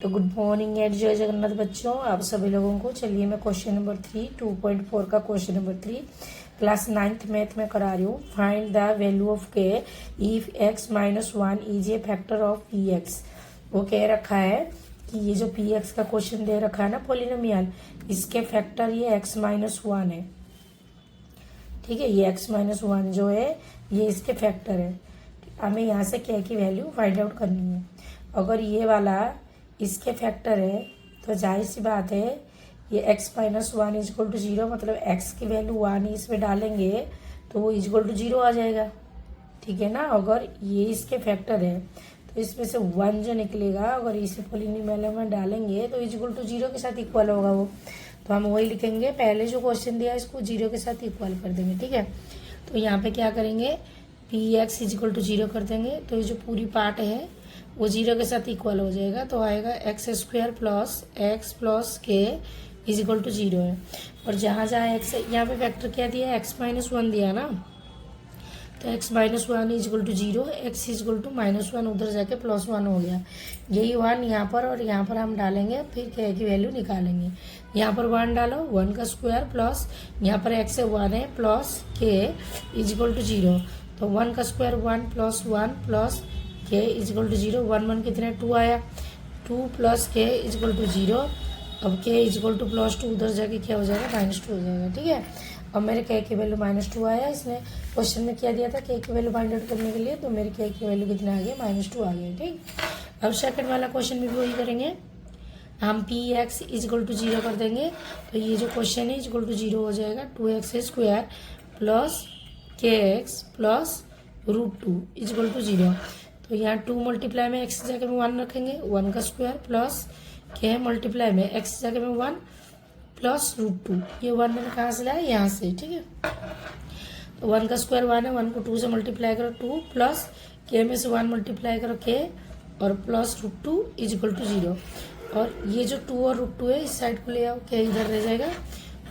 तो good morning and जय जगन्नाथ बच्चों, आप सभी लोगों को। चलिए मैं क्वेश्चन नंबर 2.4 का question number 3 class 9th math में करा रही हूँ। फाइंड द वैल्यू ऑफ के if x minus 1 is a factor of P x. वो कह रखा है कि ये जो पी एक्स का क्वेश्चन दे रखा है ना पोलिनोमियल, इसके फैक्टर ये x माइनस 1 है। ठीक है, ये x माइनस 1 जो है ये इसके फैक्टर है। हमें यहाँ से k की वैल्यू फाइंड आउट करनी है। अगर ये वाला इसके फैक्टर है तो जाहिर सी बात है ये x माइनस 1 इजक्वल टू 0, मतलब x की वैल्यू 1 इसमें डालेंगे तो वो इजक्वल टू 0 आ जाएगा। ठीक है ना। अगर ये इसके फैक्टर है तो इसमें से 1 जो निकलेगा अगर इसे पोलिनोमियल में डालेंगे तो इजक्वल टू 0 के साथ इक्वल होगा वो। तो हम वही लिखेंगे, पहले जो क्वेश्चन दिया इसको 0 के साथ इक्वल कर देंगे। ठीक है, तो यहाँ पे क्या करेंगे, पी एक्स इजक्वल टू 0 कर देंगे तो ये जो पूरी पार्ट है वो 0 के साथ इक्वल हो जाएगा। तो आएगा x square plus x plus के इजिकल टू 0 है। और जहाँ जहाँ एक्स, यहाँ पे फैक्टर क्या दिया, एक्स माइनस 1 दिया ना, तो x minus 1 equal to 0, x equal to minus 1 उधर जाके प्लस 1 हो गया। यही 1 यहाँ पर और यहाँ पर हम डालेंगे, फिर के की वैल्यू निकालेंगे। यहाँ पर 1 डालो, 1 का स्क्वायर प्लस यहाँ पर एक्स से 1 है प्लस के इजिकल टू 0, तो 1 का स्क्वायर 1 प्लस 1 प्लस के इजक्वल टू 0। 1 1 कितने 2 आया, 2 प्लस के इजक्वल टू 0। अब के इजक्वल टू प्लस 2 उधर जाके क्या हो जाएगा, -2 हो जाएगा। ठीक है, अब मेरे के की वैल्यू -2 आया। इसने क्वेश्चन में क्या दिया था, के की वैल्यू फाइंड आउट करने के लिए, तो मेरे के की वैल्यू कितना आ गया, -2 आ गया। ठीक, अब सेकंड वाला क्वेश्चन में भी वही करेंगे, हम पी एक्स इजक्वल टू 0 कर देंगे तो ये जो क्वेश्चन है इजक्वल टू 0 हो जाएगा। 2x स्क्वायर प्लस के एक्स प्लस √2 इजक्वल टू 0। तो यहाँ 2 मल्टीप्लाई में x जगह में 1 रखेंगे, 1 का स्क्वायर प्लस के मल्टीप्लाई में x जगह में 1 प्लस √2। ये 1 मैंने कहाँ से लाया, यहाँ से। ठीक है, तो 1 का स्क्वायर 1 है, 1 को 2 से मल्टीप्लाई करो 2 प्लस के में से 1 मल्टीप्लाई करो के और प्लस √2 इजिकल टू 0। और ये जो 2 और √2 है इस साइड को ले आओ, के इधर रह जाएगा।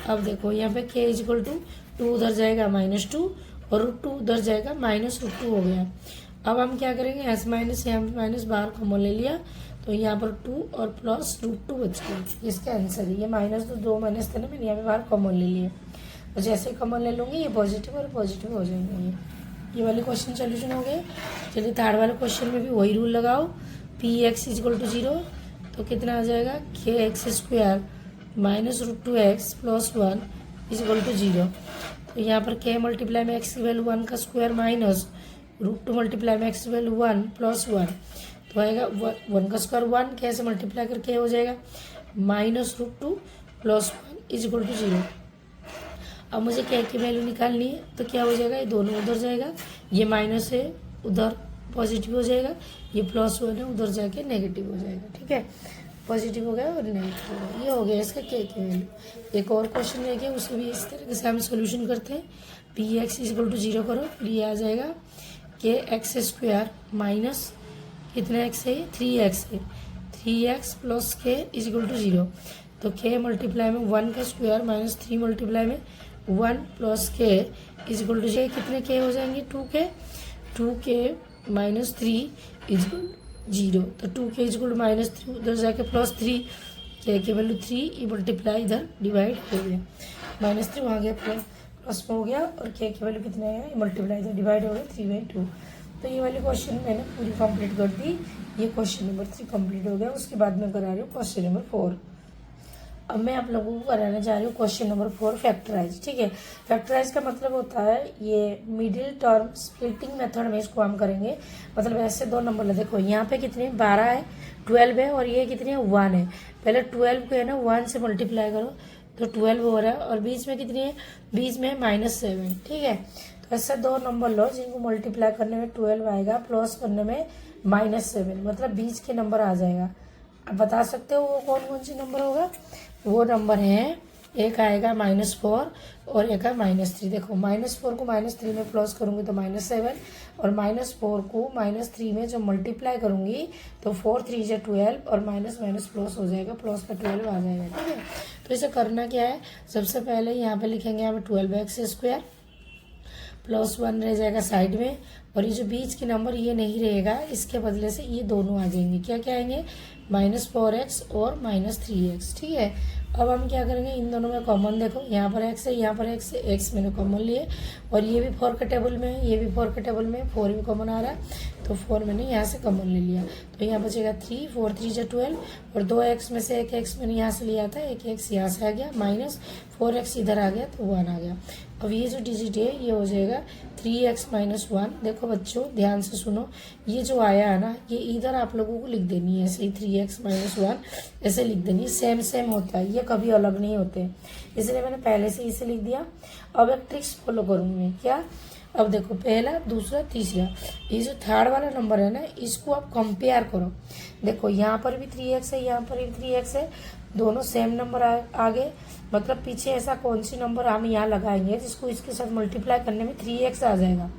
अब देखो यहाँ पे के इजिकल टू 2 उधर जाएगा -2 और √2 उधर जाएगा -√2 हो गया। अब हम क्या करेंगे, एस माइनस यहाँ पे माइनस बाहर कॉमन ले लिया तो यहाँ पर 2 और प्लस √2 बच गया। इसका आंसर है ये माइनस, तो 2 माइनस थे ना, मैंने यहाँ पे बाहर कॉमन ले लिए। तो जैसे ही कॉमन ले लूँगी ये पॉजिटिव और पॉजिटिव हो जाएंगे। ये वाले क्वेश्चन सोल्यूशन हो गए। चलिए थर्ड वाले क्वेश्चन में भी वही रूल लगाओ, पी एक्स इजक्वल टू 0 तो कितना आ जाएगा, के x square minus √2x plus 1 equal to 0। तो यहाँ पर के मल्टीप्लाई में एक्स की वैल्यू 1 का स्क्वायर माइनस √2 मल्टीप्लाई में एक्स वैल्यू 1 प्लस 1, तो आएगा 1 का स्क्वायर 1, कैसे मल्टीप्लाई करके हो जाएगा -√2 प्लस 1 इजक्वल टू 0। अब मुझे क्या की वैल्यू निकालनी है, तो क्या हो जाएगा, ये दोनों उधर जाएगा, ये माइनस है उधर पॉजिटिव हो जाएगा, ये +1 है उधर जाके नेगेटिव हो जाएगा। ठीक है, पॉजिटिव हो गया और नेगेटिव हो गया। ये हो गया इसका के की वैल्यू। एक और क्वेश्चन लेके उसे भी इस तरीके से हम सोल्यूशन करते हैं। पी एक्स इजक्वल टू 0 करो, फिर ये आ जाएगा के एक्स स्क्वायर माइनस कितना एक्स है, 3x है, 3x प्लस के इजक्वल टू 0। तो के मल्टीप्लाई में 1 का स्क्वायर माइनस 3 मल्टीप्लाई में 1 प्लस के इजक्वल टू 0, कितने के हो जाएंगे, 2 के माइनस 3 इजक्वल 0। तो 2 के इजक्वल -3 उधर जाके +3, के की वैल्यू 3, ये मल्टीप्लाई इधर डिवाइड हो गया, -3 वहाँ गया प्लस में हो गया, और के की वैल्यू कितना है, मल्टीप्लाई इधर डिवाइड हो गया 3/2। तो ये वाली क्वेश्चन मैंने पूरी कंप्लीट कर दी। ये क्वेश्चन नंबर 3 कंप्लीट हो गया। उसके बाद मैं करा रही हूँ क्वेश्चन नंबर 4। अब मैं आप लोगों को कराने जा रही हूँ क्वेश्चन नंबर 4 फैक्टराइज। ठीक है, फैक्टराइज का मतलब होता है ये मिडिल टर्म स्प्लिटिंग मेथड में इसको हम करेंगे। मतलब ऐसे 2 नंबर ले, देखो यहाँ पे कितने 12 है, 12 है, और ये कितने 1 है। पहले 12 को है ना 1 से मल्टीप्लाई करो तो 12 हो रहा है, और बीच में कितनी है, बीच में -7। ठीक है, तो ऐसे 2 नंबर लो जिनको मल्टीप्लाई करने में 12 आएगा, प्लस करने में -7, मतलब बीच के नंबर आ जाएगा। अब बता सकते हो वो कौन कौन सी नंबर होगा, वो नंबर है, एक आएगा -4 और एक है -3। देखो -4 को -3 में प्लस करूंगी तो -7, और -4 को -3 में जो मल्टीप्लाई करूंगी तो 4 3 से 12, और माइनस माइनस प्लस हो जाएगा, प्लस का 12 आ जाएगा। ठीक है, तो इसे करना क्या है, सबसे पहले यहाँ पे लिखेंगे हमें 12x स्क्वायर प्लस 1 रह जाएगा साइड में, और ये जो बीच के नंबर ये नहीं रहेगा, इसके बदले से ये दोनों आ जाएंगे। क्या क्या आएंगे, -4x और -3x, ठीक है। अब हम क्या करेंगे, इन दोनों में कॉमन देखो, यहाँ पर x है, यहाँ पर x है, x मैंने कॉमन लिए और ये भी 4 के टेबल में है, ये भी 4 के टेबल में है, 4 भी कॉमन आ रहा है तो 4 मैंने यहाँ से कॉमन ले लिया। तो यहाँ बचेगा 3, 4 3 = 12 और 2x में से एक x मैंने यहाँ से लिया था, एक x यहाँ से आ गया, -4x इधर आ गया तो 1 आ गया। अब ये जो डिजिट है ये हो जाएगा 3x - 1। देखो बच्चों ध्यान से सुनो, ये जो आया है ना ये इधर आप लोगों को लिख देनी है ऐसे ही, 3x - 1 ऐसे लिख देनी है, सेम सेम होता है, ये कभी अलग नहीं होते, इसलिए मैंने पहले से इसे लिख दिया। अब एक ट्रिक्स फॉलो करूँगी मैं, क्या, अब देखो पहला, दूसरा, तीसरा, ये जो थर्ड वाला नंबर है ना इसको आप कंपेयर करो। देखो यहाँ पर भी 3x है, यहाँ पर भी 3x है, दोनों सेम नंबर आ गए, मतलब पीछे ऐसा कौन सी नंबर हम यहाँ लगाएंगे जिसको इसके साथ मल्टीप्लाई करने में 3x आ जाएगा,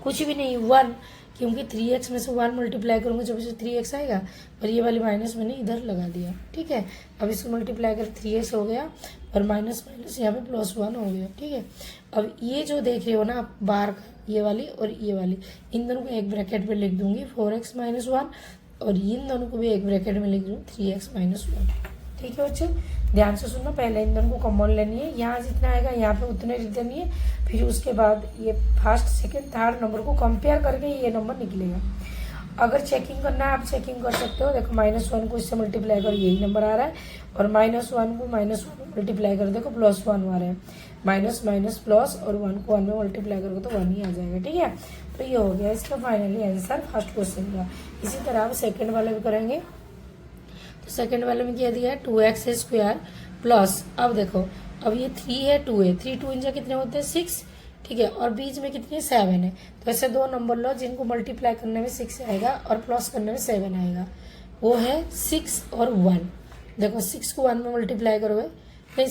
कुछ भी नहीं, 1, क्योंकि 3x में से 1 मल्टीप्लाई करूँगा जब इसे 3x आएगा, और ये वाली माइनस मैंने इधर लगा दिया, ठीक है। अब इसको मल्टीप्लाई कर 3x हो गया और माइनस माइनस यहाँ पे +1 हो गया, ठीक है। अब ये जो देख रहे हो ना आप बाहर का, ये वाली और ये वाली, इन दोनों को एक ब्रैकेट में लिख दूंगी 4x - 1 और इन दोनों को भी एक ब्रैकेट में लिख दूँ 3x - 1, ठीक है बच्चों। ध्यान से सुनो, पहले इन दोनों को कॉमन लेनी है, यहाँ जितना आएगा यहाँ पे उतने लिख देनी है, फिर उसके बाद ये फर्स्ट सेकंड थर्ड नंबर को कंपेयर करके ये नंबर निकलेगा। अगर चेकिंग करना है आप चेकिंग कर सकते हो, देखो -1 को इससे मल्टीप्लाई कर यही नंबर आ रहा है और -1 को -1 मल्टीप्लाई कर देखो +1 आ रहा है, माइनस माइनस प्लस और 1 को 1 में मल्टीप्लाई करोगे तो 1 ही आ जाएगा, ठीक है। तो ये हो गया इसका फाइनली आंसर फर्स्ट क्वेश्चन का। इसी तरह आप सेकंड वाले भी करेंगे। तो सेकंड वाले में क्या दिया है 2x² प्लस, अब देखो अब ये 3 है 2 है, 3 2 इंजा कितने होते हैं 6, ठीक है, और बीच में कितनी 7 है। तो ऐसे दो नंबर लो जिनको मल्टीप्लाई करने में 6 आएगा और प्लस करने में 7 आएगा, वो है 6 और 1। देखो 6 को 1 में मल्टीप्लाई करोगे नहीं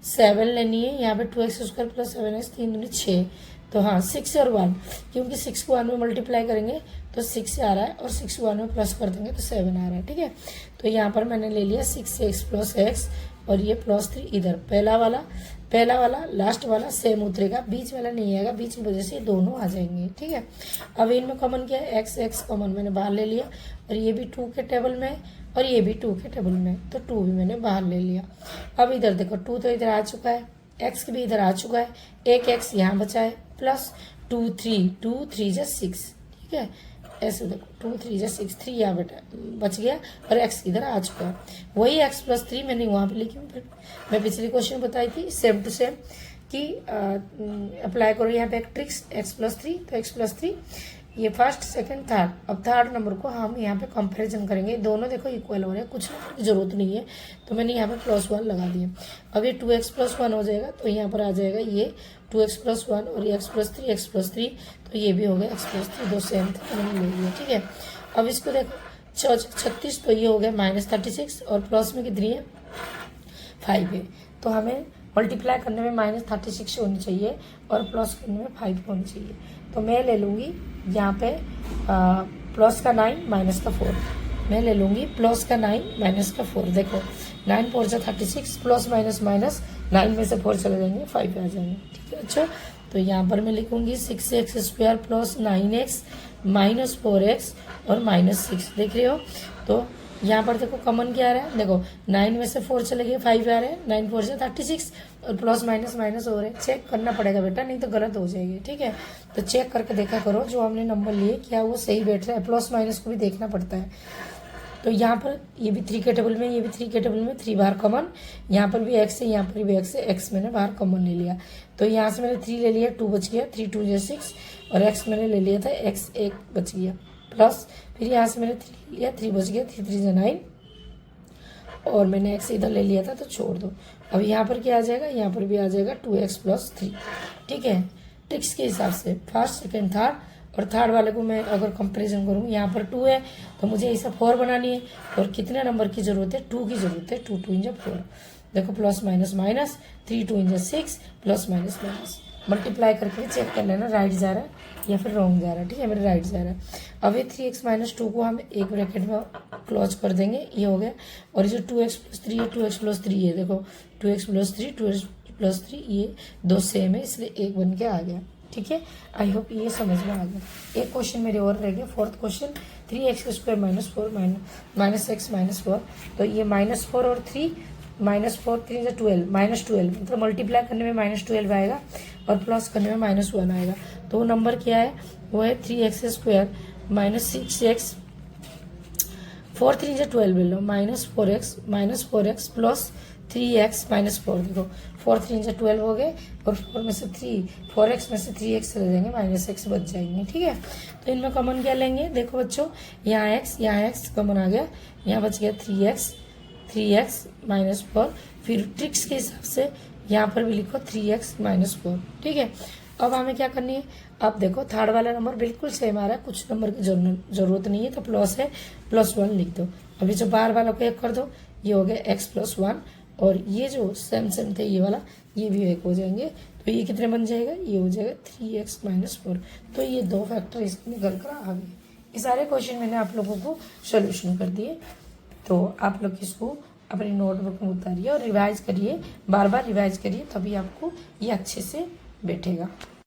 7 लेनी है, यहाँ पे 2x² प्लस 7x 3 दूनी 6, तो हाँ 6 और 1, क्योंकि 6 को 1 में मल्टीप्लाई करेंगे तो 6 आ रहा है और 6 को 1 में प्लस कर देंगे तो 7 आ रहा है, ठीक है। तो यहाँ पर मैंने ले लिया 6x प्लस x और ये +3 इधर, पहला वाला लास्ट वाला सेम उतरेगा, बीच वाला नहीं आएगा, बीच की वजह से ये दोनों आ जाएंगे, ठीक है। अब इनमें कॉमन क्या है x कॉमन मैंने बाहर ले लिया और ये भी 2 के टेबल में और ये भी 2 के टेबल में, तो 2 भी मैंने बाहर ले लिया। अब इधर देखो 2 तो इधर आ चुका है, x भी इधर आ चुका है, एक x यहाँ बचा है प्लस 2 3 जा 6, ठीक है। ऐसे देखो 2 3 जा 6, 3 यहाँ बच गया और x इधर आ चुका है, वही x प्लस 3 मैंने वहाँ पे लिखी। मैं पिछली क्वेश्चन बताई थी सेम टू सेम कि अप्लाई करो यहाँ पे एक ट्रिक्स x प्लस 3, तो x प्लस 3 ये फर्स्ट सेकंड थर्ड, अब थर्ड नंबर को हम यहाँ पे कंपैरिजन करेंगे, दोनों देखो इक्वल हो रहे हैं, कुछ की जरूरत नहीं है, तो मैंने यहाँ पे +1 लगा दिया। अब ये 2x प्लस 1 हो जाएगा तो यहाँ पर आ जाएगा ये 2x प्लस 1 और ये x प्लस 3, तो ये भी हो गया x प्लस 3, दो सेम थे तो मैंने ले लिया, ठीक है। अब इसको देखो 36, तो ये हो गया -36 और प्लस में कितनी है 5 है, तो हमें मल्टीप्लाई करने में -36 होनी चाहिए और प्लस करने में 5 होनी चाहिए। तो मैं ले लूँगी यहाँ पे प्लस का 9 माइनस का 4, मैं ले लूँगी प्लस का 9 माइनस का 4। देखो 9 4 जा 36, प्लस माइनस माइनस 9 में से 4 चले जाएंगे 5 आ जाएंगे, ठीक है। अच्छा तो यहाँ पर मैं लिखूँगी 6x² plus 9x minus 4x और -6, देख रहे हो। तो यहाँ पर देखो कॉमन क्या आ रहा है, देखो 9 में से 4 चले गए 5 आ रहे हैं, 9 4 से 36 और प्लस माइनस माइनस हो रहे हैं, चेक करना पड़ेगा बेटा नहीं तो गलत हो जाएगी, ठीक है। तो चेक करके देखा करो जो हमने नंबर लिए क्या वो सही बैठ रहा है, प्लस माइनस को भी देखना पड़ता है। तो यहाँ पर ये भी 3 के टेबल में, ये भी 3 के टेबल में, 3 बाहर कॉमन, यहाँ पर भी x है, यहाँ पर भी x है, x मैंने बाहर कॉमन ले लिया, तो यहाँ से मैंने 3 ले लिया, 2 बच गया, 3 2 जा 6 और x मैंने ले लिया था x 1 बच गया, प्लस फिर यहाँ से मैंने 3 लिया, 3 बच गया, 3 3 जा 9 और मैंने x इधर ले लिया था तो छोड़ दो। अब यहाँ पर क्या आ जाएगा, यहाँ पर भी आ जाएगा 2x प्लस 3, ठीक है। ट्रिक्स के हिसाब से फर्स्ट सेकंड थर्ड और थर्ड वाले को मैं अगर कंपैरिजन करूँ, यहाँ पर 2 है तो मुझे ऐसा 4 बनानी है और कितने नंबर की जरूरत है 2 की जरूरत है, 2 2 इंजा 4, देखो plus minus minus 3 2 इंजा 6 plus minus minus, multiply करके चेक कर लेना राइट जा रहा है या फिर रॉन्ग जा रहा है, ठीक है। मेरे राइट जा रहा है। अब ये 3x माइनस 2 को हम एक ब्रैकेट में क्लोज कर देंगे, ये हो गया। और ये जो 2x प्लस 3 है 2x प्लस 3 है, देखो 2x प्लस 3 2x प्लस 3 ये दो सेम है इसलिए एक बन के आ गया, ठीक है। आई होप ये समझ में आ गया। एक क्वेश्चन मेरे और रह गया, fourth question 3x² minus x minus 4, तो ये -4 और 3, -4 3 से 12, -12 मतलब मल्टीप्लाई करने में -12 आएगा और प्लस करने में -1 आएगा। तो वो नंबर क्या है, वो है 3x² माइनस 6x, 4 3 से 12 ले लो, -4x प्लस 3x माइनस 4, देखो 4 3 से 12 हो गए और 4 में से 3, 4x में से 3x चले जाएंगे, -x बच जाएंगे। ठीक है, तो इनमें कॉमन क्या लेंगे, देखो बच्चों यहाँ x कॉमन आ गया, यहाँ बच गया 3x माइनस 4, फिर ट्रिक्स के हिसाब से यहाँ पर भी लिखो 3x माइनस 4। ठीक है, अब हमें क्या करनी है, अब देखो थर्ड वाला नंबर बिल्कुल सेम आ रहा है, कुछ नंबर की जरूरत नहीं है, तो प्लस है +1 लिख दो। अभी जो बार वाला को 1 कर दो, ये हो गया x+1, और ये जो सेम थे ये वाला, ये भी 1 हो जाएंगे, तो ये कितने बन जाएगा, ये हो जाएगा 3x माइनस 4। तो ये 2 फैक्टर इसके निकल कर आ गए। ये सारे क्वेश्चन मैंने आप लोगों को सोल्यूशन कर दिए, तो आप लोग इसको अपनी नोटबुक में उतारिए और रिवाइज करिए, बार बार रिवाइज करिए, तभी आपको ये अच्छे से बैठेगा।